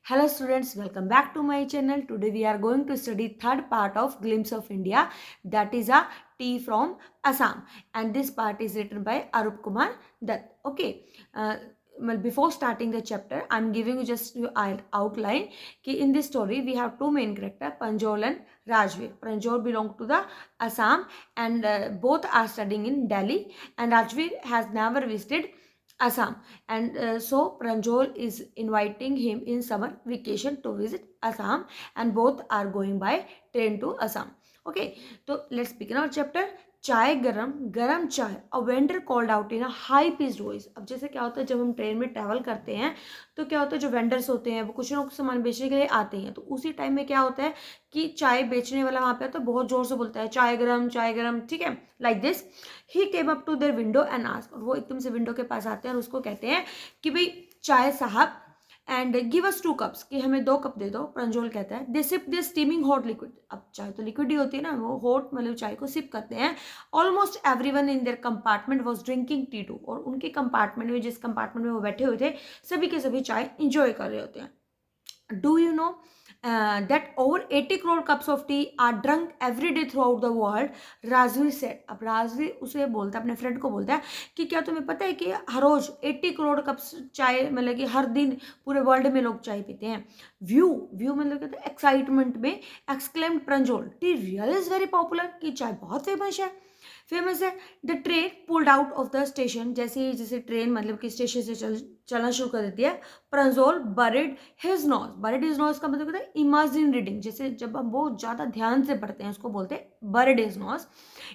Hello students, welcome back to my channel. Today we are going to study third part of Glimpse of India, that is a tea from Assam, and this part is written by Arup Kumar Dutt. Okay, before starting the chapter, I am giving you just an outline. In this story we have two main characters, Pranjal and Rajveer. Pranjal belongs to the Assam and both are studying in Delhi, and Rajveer has never visited Assam, and so Pranjal is inviting him in summer vacation to visit Assam, and both are going by train to Assam. Okay, so let's begin our chapter. चाय गरम गरम चाय, a vendor called out in a high pitched voice. अब जैसे क्या होता है, जब हम ट्रेन में ट्रैवल करते हैं तो क्या होता है, जो वेंडर्स होते हैं वो कुछ ना कुछ सामान बेचने के लिए आते हैं, तो उसी टाइम में क्या होता है कि चाय बेचने वाला वहाँ पे तो बहुत जोर से बोलता है चाय गरम, ठीक है, like this. He came up to their window and asked, और वो एकदम से विंडो के पास आते हैं और उसको कहते हैं कि भाई चाय साहब, एंड गिव अस 2 कप्स, कि हमें 2 कप दे दो. प्रंजोल कहता है दे sip this steaming hot liquid. अब चाय तो लिक्विड ही होती है ना, वो हॉट मतलब चाय को सिप करते हैं. Almost everyone in their compartment was drinking tea too, और उनके कंपार्टमेंट में, जिस कंपार्टमेंट में वो बैठे हुए थे, सभी के सभी चाय इंजॉय कर रहे होते हैं. Do you know that over 80 crore cups of tea are drunk every day throughout the world, Rajveer said. अब राजवीर उसे बोलता है, अपने फ्रेंड को बोलता है कि क्या तुम्हें पता है कि हर रोज 80 करोड़ कप्स चाय, मतलब कि हर दिन पूरे वर्ल्ड में लोग चाय पीते हैं. व्यू व्यू मतलब कहते हैं एक्साइटमेंट में, exclaimed Pranjol, tea really is very popular, कि चाय बहुत फेमस है. The train pulled out of the station, जैसे ट्रेन मतलब कि स्टेशन से चलना शुरू कर देती है. प्रंजोल बरिड हिज नोज का मतलब होता है इमर्स्ड इन रीडिंग, जैसे जब हम बहुत ज़्यादा ध्यान से पढ़ते हैं उसको बोलते हैं buried his nose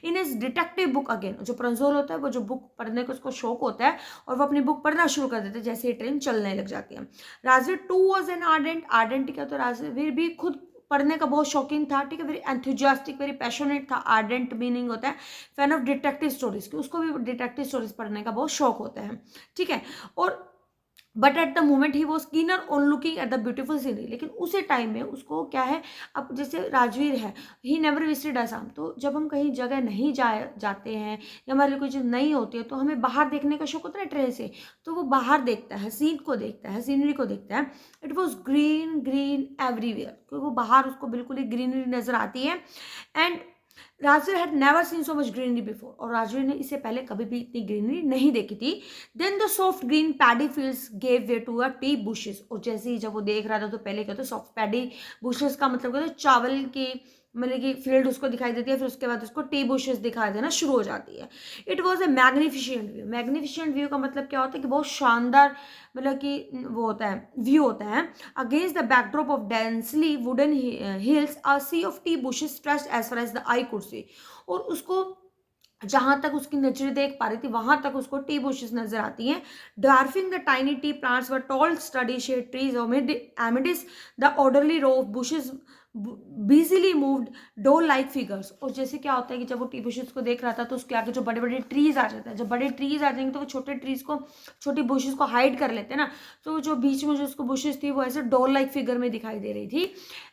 in his detective book again. जो प्रंजोल होता है वो जो बुक पढ़ने का उसको शौक होता है और वो अपनी बुक पढ़ना शुरू कर देते हैं जैसे ही ट्रेन चलने लग जाती है. Rajveer too was an ardent क्या, तो राजवीर भी खुद पढ़ने का बहुत शौकीन था, ठीक है, वेरी एंथुजियास्टिक, वेरी पैशनेट था. आर्डेंट मीनिंग होता है फैन ऑफ डिटेक्टिव स्टोरीज, की उसको भी डिटेक्टिव स्टोरीज पढ़ने का बहुत शौक होता है, ठीक है. और but at the moment he was keener on looking at the beautiful scenery, लेकिन उसी टाइम में उसको क्या है, अब जैसे राजवीर है, ही नेवर विजिटेड असम, तो जब हम कहीं जगह नहीं जाते हैं या हमारे लिए कोई चीज़ नहीं होती है तो हमें बाहर देखने का शौक होता है ट्रेन से, तो वो बाहर देखता है, सीन को देखता है, सीनरी को देखता है. It was green green everywhere, क्योंकि वो बाहर उसको बिल्कुल ही ग्रीनरी नजर आती है. And Rajveer had never seen so much greenery before, और राजवीर ने इससे पहले कभी भी इतनी ग्रीनरी नहीं देखी थी. Then the soft green paddy fields gave way to a tea bushes, और जैसे ही जब वो देख रहा था तो पहले क्या होता है, सॉफ्ट पैडी बुशेस का मतलब क्या होता है, चावल की मतलब कि फील्ड उसको दिखाई देती है, फिर उसके बाद उसको टी बुशेस दिखाई देना शुरू हो जाती है. It was a magnificent view का मतलब क्या होता है कि बहुत शानदार, मतलब कि वो होता है व्यू होता है. Against the backdrop of densely wooden hills a sea of tea bushes stretched as far as the eye could see, और उसको जहां तक उसकी नजरें देख पा रही थी वहां तक उसको टी बुशेस नजर आती हैं. Dwarfing the tiny tea plants were tall sturdy shade trees amidst the orderly row of bushes busily moved doll like figures. और जैसे क्या होता है कि जब वो टी बुशेस को देख रहा था तो उसके आगे जो बड़े बड़े ट्रीज आ जाते हैं, जब बड़े ट्रीज आ जाएंगे तो वो छोटे ट्रीज को, छोटी बुशेस को हाइड कर लेते हैं ना, तो जो बीच में जो उसको बुशेस थी वो ऐसे डॉल लाइक फिगर में दिखाई दे रही थी.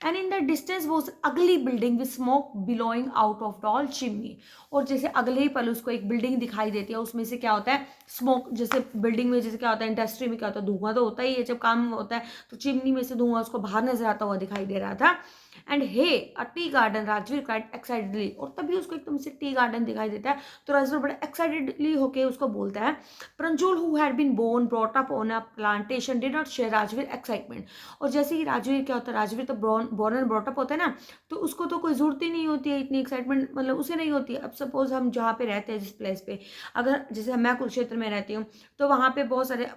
And in the distance was ugly building with smoke billowing out of tall chimney, और जैसे अगले ही पल उसको एक बिल्डिंग दिखाई देती है, उसमें से क्या होता है स्मोक, जैसे बिल्डिंग में जैसे क्या होता है इंडस्ट्री में क्या होता है, धुआं तो होता ही है जब काम होता है, तो चिमनी में से धुआं उसको बाहर नजर आता हुआ दिखाई दे रहा था. And hey a tea garden, Rajveer cried excitedly, और तभी उसको एकदम से टी गार्डन दिखाई देता है, तो राजवीर बड़ा एक्साइटेडली होके उसको बोलता है. Pranjol who had been born brought up on a plantation did not share Rajvir excitement, और जैसे ही राजवीर क्या होता है, राजवीर तो बोर्न एंड ब्रॉट अप होता है ना, तो उसको तो कोई जरूरत ही नहीं होती है इतनी एक्साइटमेंट, मतलब उसे नहीं होती है. अब सपोज हम जहाँ पे रहते हैं जिस प्लेस पे, अगर जैसे मैं कुरुक्षेत्र में रहती हूँ तो वहाँ पे बहुत सारे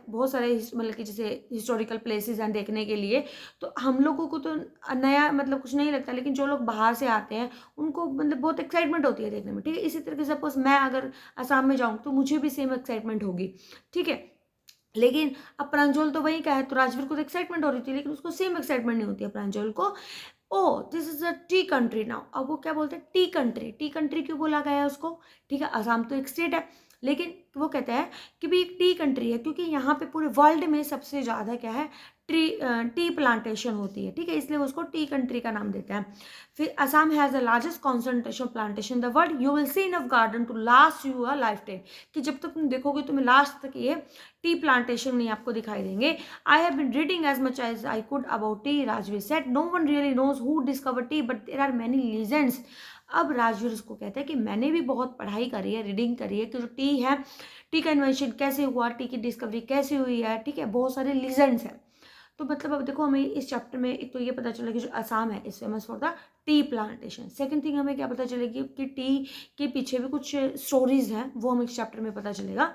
मतलब कि जैसे हिस्टोरिकल प्लेसेस हैं देखने के लिए, तो हम लोगों को तो नया मतलब कुछ नहीं लगता, लेकिन जो लोग बाहर से आते हैं उनको मतलब बहुत एक्साइटमेंट होती है देखने में, ठीक है. इसी तरीके से सपोज मैं अगर असम में जाऊँ तो मुझे भी सेम एक्साइटमेंट होगी, ठीक है. लेकिन अब प्रांजल तो वही का है, तो राजवीर को तो एक्साइटमेंट हो रही थी, लेकिन उसको सेम एक्साइटमेंट नहीं होती है प्रांजल को. Oh this is a tea country now, अब वो क्या बोलते हैं टी कंट्री क्यों बोला गया है उसको, ठीक है. असम तो एक स्टेट है, लेकिन वो कहता है कि भी एक टी कंट्री है क्योंकि यहाँ पे पूरे वर्ल्ड में सबसे ज़्यादा क्या है, टी प्लांटेशन होती है, ठीक है, इसलिए उसको टी कंट्री का नाम देते हैं। फिर Assam has the largest concentration plantation in the world, you will see enough garden to last you a life time, कि जब तक तुम देखोगे तुम्हें लास्ट तक ये टी प्लांटेशन नहीं आपको दिखाई देंगे। I have been reading as much as I could about tea, Rajveer said, no one really knows who discover tea but there are many legends. अब राजवीर उसको कहता है कि मैंने भी बहुत पढ़ाई करी है, रीडिंग करी है कि जो टी है, टी का इन्वेंशन कैसे हुआ, टी की डिस्कवरी कैसे हुई है, ठीक है, बहुत सारे लीजेंड्स हैं। तो मतलब अब देखो हमें इस चैप्टर में एक तो ये पता चला कि जो असम है is famous for the tea plantation. Second thing हमें क्या पता चलेगी कि टी के पीछे भी कुछ स्टोरीज हैं, वो हमें इस चैप्टर में पता चलेगा।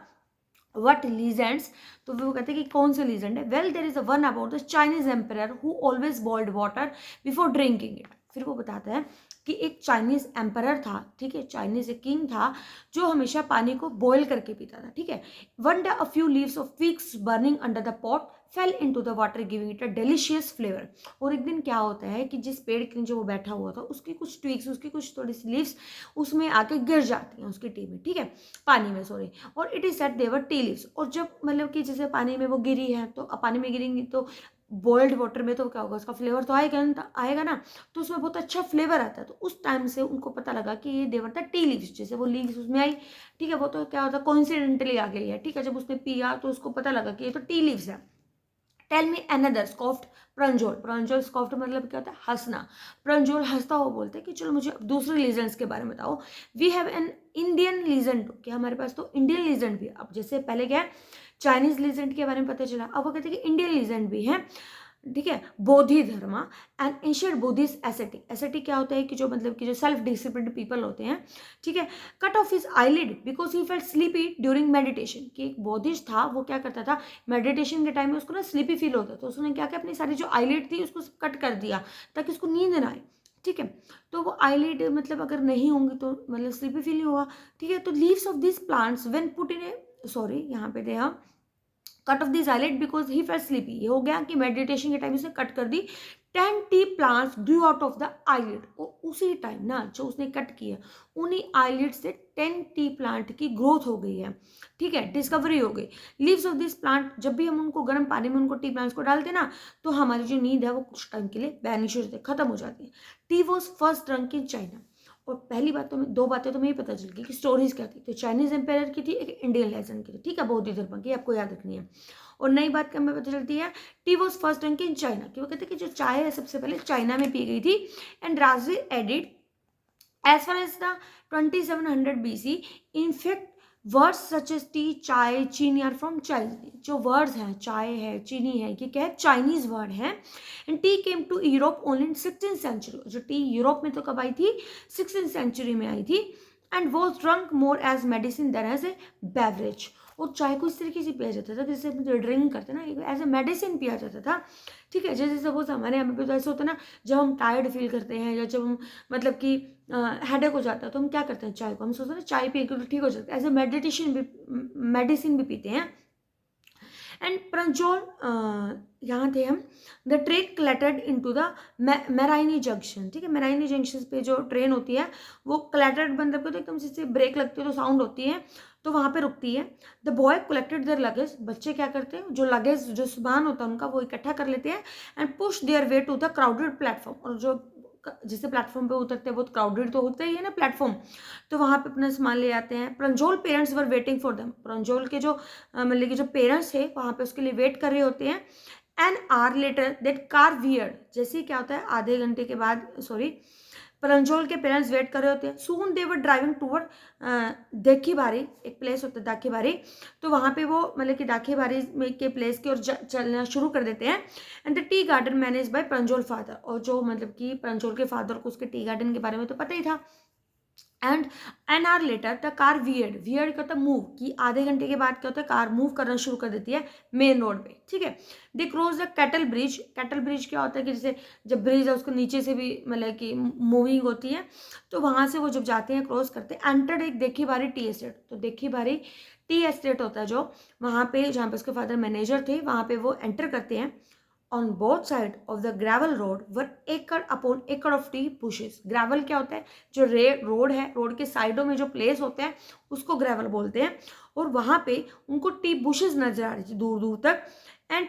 वट लीजेंड्स, तो वो कहते हैं कि कौन से लीजेंड है। Well there is a one about the Chinese emperor who always boiled water before drinking it. फिर वो बताता है कि एक चाइनीज एम्परर था, ठीक है, चाइनीज एक किंग था जो हमेशा पानी को बॉयल करके पीता था, ठीक है। One day a few leaves of figs burning under the pot fail into the water giving it a delicious flavour. और एक दिन क्या होता है कि जिस पेड़ के नीचे वो बैठा हुआ था उसकी कुछ ट्विग्स, उसकी कुछ थोड़ी सी लीव्स उसमें आके गिर जाती हैं उसकी टी में, ठीक है, पानी में, सॉरी। और it is set their tea leaves, और जब मतलब कि जैसे पानी में वो गिरी है तो पानी में गिरेंगी तो बॉइल्ड वाटर में तो क्या होगा, उसका फ्लेवर तो आएगा ना, तो उसमें बहुत अच्छा फ्लेवर आता है। तो उस टाइम से उनको पता लगा कि ये देवर था टी लीव्स, जैसे वो लीव्स उसमें आई, ठीक है, वो तो क्या होता है कोइंसिडेंटली आ गई है, ठीक है, जब उसने पिया तो उसको पता लगा कि ये तो टी लीव्स है। Tell me another scoffed Pranjol, Pranjol scoffed मतलब क्या होता है, हंसना। प्रंजोल हंसता हुआ बोलते हैं कि चलो मुझे दूसरे लीजेंड्स के बारे में बताओ। We have an Indian legend too, कि हमारे पास तो इंडियन लीजेंड भी है। अब जैसे पहले क्या है चाइनीज लीजेंड के बारे में पता चला, अब वो कहते हैं कि इंडियन लीजेंड भी है, ठीक है। Bodhidharma and ancient Buddhist ascetic, ascetic क्या होता है कि जो मतलब कि जो सेल्फ डिसिप्लिन्ड पीपल होते हैं, ठीक है। Cut off his eyelid because he felt sleepy during meditation, कि एक बौद्धिस्ट था वो क्या करता था मेडिटेशन के टाइम में उसको ना स्लीपी फील होता था, तो उसने क्या किया अपनी सारी जो आईलिड थी उसको कट कर दिया ताकि उसको नींद ना आए, ठीक है। तो वो आईलिड मतलब अगर नहीं होंगी तो मतलब स्लीपी फील नहीं होगा, ठीक है। तो leaves of this plants when put in A, sorry यहाँ पे थे हम, cut off this eyelid because he felt sleepy, ये हो गया कि मेडिटेशन के टाइम उसने कट कर दी। 10 T plants Guru out of the eyelid, और उसी टाइम ना जो उसने कट किया उन्हीं आईलिड से 10 टी प्लांट की ग्रोथ हो गई है, ठीक है, डिस्कवरी हो गई। लीव्स ऑफ दिस प्लांट, जब भी हम उनको गर्म पानी में उनको टी प्लांट्स को डालते ना तो हमारी जो नींद है वो कुछ टाइम के लिए वैनिश हो जाती है, खत्म हो जाती है। T was first drunk in China, और पहली बात तो दो बातें तो मुझे पता चल गई कि स्टोरीज क्या थी, तो चाइनीज एम्पायर की थी, एक इंडियन लेजेंड की थी, ठीक है, बौद्ध धर्म की, आपको याद रखनी है। और नई बात क्या हमें पता चलती है, T was first drunk in China, कि वो कहते हैं कि जो चाय है सबसे पहले चाइना में पी गई थी। And Rajveer added as far as the 2700 BC, in fact words such as tea, chai, chini are from Chinese, जो वर्ड्स हैं चाय है चीनी है ये क्या है चाइनीज वर्ड है। And tea came to Europe only in 16th century, जो टी यूरोप में तो कब आई थी 16th सेंचुरी में आई थी। And was drunk more as medicine than as a beverage, और चाय को इस तरीके से पिया जाता था जैसे हम ड्रिंक करते हैं ना, एज ए मेडिसिन पिया जाता था, ठीक है। जैसे सपोज हमारे यहाँ पे तो ऐसा होता है ना, जब हम टायर्ड फील करते हैं या जब हम मतलब कि हेडेक हो जाता है तो हम क्या करते हैं चाय को, हम सोचते हैं चाय पी के तो ठीक हो जाता है, एज ए मेडिटेशन भी मेडिसिन भी पीते हैं। एंड प्रंजोल यहाँ थे हम, the train clattered into the Mariani junction, ठीक है, मेराइनी जंक्शन पे जो ट्रेन होती है वो क्लैटर्ड मतलब तो एकदम जैसे ब्रेक लगती है तो साउंड होती है तो वहाँ पे रुकती है। The boy collected their luggage, बच्चे क्या करते हैं जो लगेज जो सामान होता है उनका वो इकट्ठा कर लेते हैं। And push their way to the crowded platform, और जो जिससे प्लेटफॉर्म पे उतरते हैं बहुत क्राउडेड तो होता ही है ना प्लेटफॉर्म, तो वहाँ पे अपना सामान ले आते हैं। Pranjol parents were waiting for them, Pranjol के जो मतलब कि जो पेरेंट्स थे वहाँ पे उसके लिए वेट कर रहे होते हैं। An hour later that car weird, जैसे क्या होता है आधे घंटे के बाद, सॉरी, प्रंजोल के पेरेंट्स वेट कर रहे होते हैं। सून दे वर ड्राइविंग टूवर्ड दाखी बारी, एक प्लेस होता है दाखी बारी, तो वहाँ पे वो मतलब कि दाखी बारी में के प्लेस की ओर चलना शुरू कर देते हैं। And the tea garden manage by Pranjol father, और जो मतलब कि प्रंजोल के फादर को उसके टी गार्डन के बारे में तो पता ही था। And an hour later the car weird, weird का होता है मूव, कि आधे घंटे के बाद क्या होता है कार मूव करना शुरू कर देती है मेन रोड पे, ठीक है। They cross the cattle bridge, cattle bridge क्या होता है कि जैसे जब ब्रिज है उसको नीचे से भी मतलब कि मूविंग होती है, तो वहाँ से वो जब जाते हैं क्रॉस करते हैं। एंटर्ड एक देखी बारी टी एस्टेट, तो देखी बारी टी एस्टेट होता है जो वहाँ पे जहाँ पे उसके फादर मैनेजर थे वहाँ पे वो एंटर करते हैं। On both side of the gravel road were acre upon acre of tea bushes. gravel क्या होता है जो रोड है, रोड के साइडों में जो प्लेस होते हैं उसको ग्रेवल बोलते हैं, और वहाँ पे उनको टी बुशेस नजर आ रही थी दूर दूर तक। And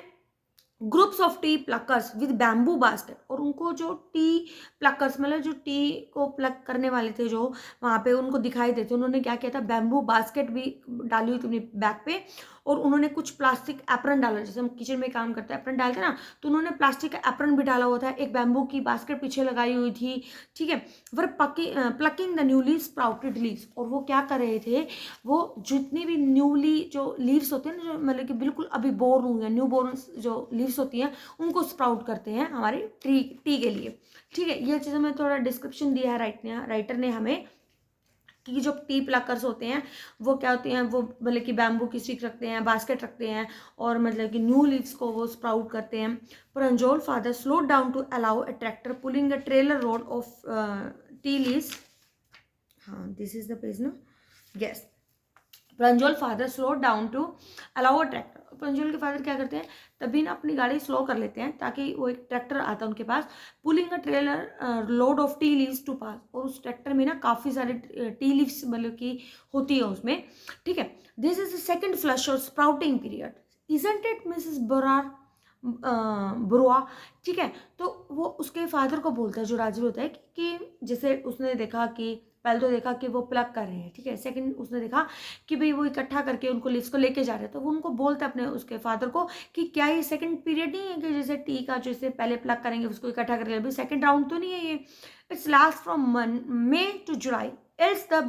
groups of T pluckers with bamboo basket, और उनको जो टी प्लकर्स मतलब जो टी को प्लक करने वाले थे जो वहाँ पे उनको दिखाई देते, उन्होंने क्या किया था, बैम्बू बास्केट भी डाली हुई थी अपनी बैग पे, और उन्होंने कुछ प्लास्टिक एप्रन डाला, जैसे हम किचन में काम करते हैं एप्रन डालते हैं ना, तो उन्होंने प्लास्टिक का एप्रन भी डाला हुआ था, एक बैम्बू की बास्केट पीछे लगाई हुई थी, ठीक है। Were plucking the newly sprouted leaves, और वो क्या कर रहे थे, वो जितनी भी न्यूली जो लीव्स होते हैं ना, जो मतलब कि बिल्कुल अभी बोर्न हुए हैं, न्यू बोर्न जो लीव्स होती हैं उनको स्प्राउट करते हैं हमारे टी के लिए, ठीक है। ये चीज़ में थोड़ा डिस्क्रिप्शन दिया है राइटर ने हमें कि जो टी प्लकर्स होते हैं वो क्या होते हैं, वो मतलब कि बैम्बू की स्टिक रखते हैं, बास्केट रखते हैं, और मतलब कि न्यू लीव्स को वो स्प्राउट करते हैं। Pranjol father slow down to allow a tractor pulling a trailer load of tea leaves, हाँ दिस इज द पेज ना, yes. Pranjol father slow down to allow a tractor, Pranjol के फादर क्या करते हैं, तभी ना अपनी गाड़ी स्लो कर लेते हैं ताकि वो एक ट्रैक्टर आता है उनके पास, pulling a trailer load of tea leaves to pass, और उस ट्रैक्टर में ना काफ़ी सारे टी लीव्स मतलब कि होती है उसमें, ठीक है। This is the second flush or sprouting period, isn't it Mrs Barar Barua, ठीक है। तो वो उसके फादर को बोलता है, जो राजीव होता है कि जैसे उसने देखा कि पहले तो देखा कि वो प्लग कर रहे हैं, ठीक है, सेकंड उसने देखा कि भाई वो इकट्ठा करके उनको लिफ्ट को लेके जा रहे हैं, तो वो उनको बोलता है अपने उसके फादर को कि क्या ये सेकंड पीरियड नहीं है कि जैसे टी का जैसे पहले प्लग करेंगे उसको इकट्ठा करके, अभी सेकंड राउंड तो नहीं है ये, it's last from May to July it's the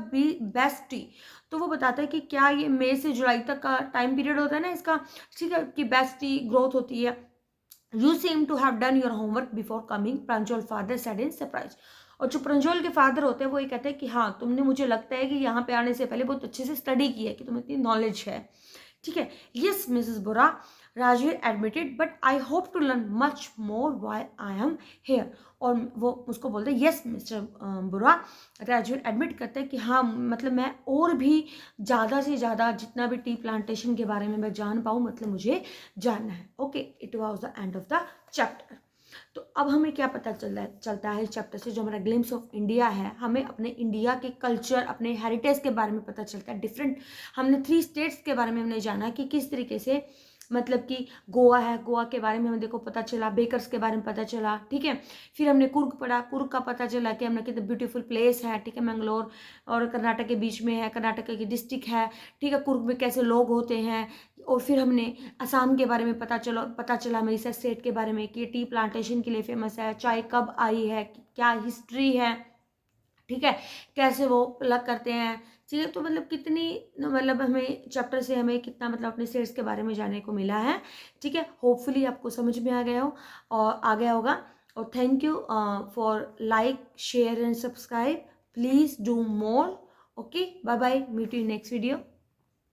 best tea. तो वो बताता है कि क्या ये मई से जुलाई तक का टाइम पीरियड होता है ना इसका, ठीक है, कि बेस्ट टी ग्रोथ होती है। You seem to have done your homework before coming, Pranjal father said in surprise. और जो प्रंजोल के फादर होते हैं वो ये कहते हैं कि हाँ तुमने, मुझे लगता है कि यहाँ पे आने से पहले बहुत अच्छे से स्टडी की है, कि तुम्हें इतनी नॉलेज है, ठीक है। Yes Mrs Bora, Rajveer admitted, but I hope to learn much more while I am here. और वो उसको बोलते हैं yes mister Bora, Rajveer admit करते हैं कि हाँ मतलब मैं और भी ज़्यादा से ज़्यादा जितना भी टी प्लांटेशन के बारे में मैं जान पाऊँ, मतलब मुझे जानना है। Okay, it was the end of the chapter. तो अब हमें क्या पता चलता है इस चैप्टर से, जो हमारा ग्लिम्स ऑफ इंडिया है, हमें अपने इंडिया के कल्चर, अपने हेरिटेज के बारे में पता चलता है। डिफरेंट हमने 3 स्टेट्स के बारे में हमने जाना कि किस तरीके से, मतलब कि गोवा है, गोवा के बारे में हमें देखो पता चला, बेकर्स के बारे में पता चला, ठीक है। फिर हमने कुर्ग पढ़ा, कुर्ग का पता चला कि हमने कितने ब्यूटीफुल प्लेस है, ठीक है, मैंगलोर और कर्नाटक के बीच में है, कर्नाटक की डिस्ट्रिक्ट है, ठीक है, कुर्ग में कैसे लोग होते हैं। और फिर हमने असम के बारे में पता चला हमें इस स्टेट के बारे में कि टी प्लांटेशन के लिए फेमस है, चाय कब आई है, क्या हिस्ट्री है, ठीक है, कैसे वो प्लग करते हैं, ठीक है। तो मतलब कितनी, मतलब हमें चैप्टर से हमें कितना मतलब अपने स्टेट्स के बारे में जानने को मिला है, ठीक है। होपफुली आपको समझ में आ गया हो और आ गया होगा। और thank you for like share and subscribe, please do more. Okay, bye bye, meet you next video.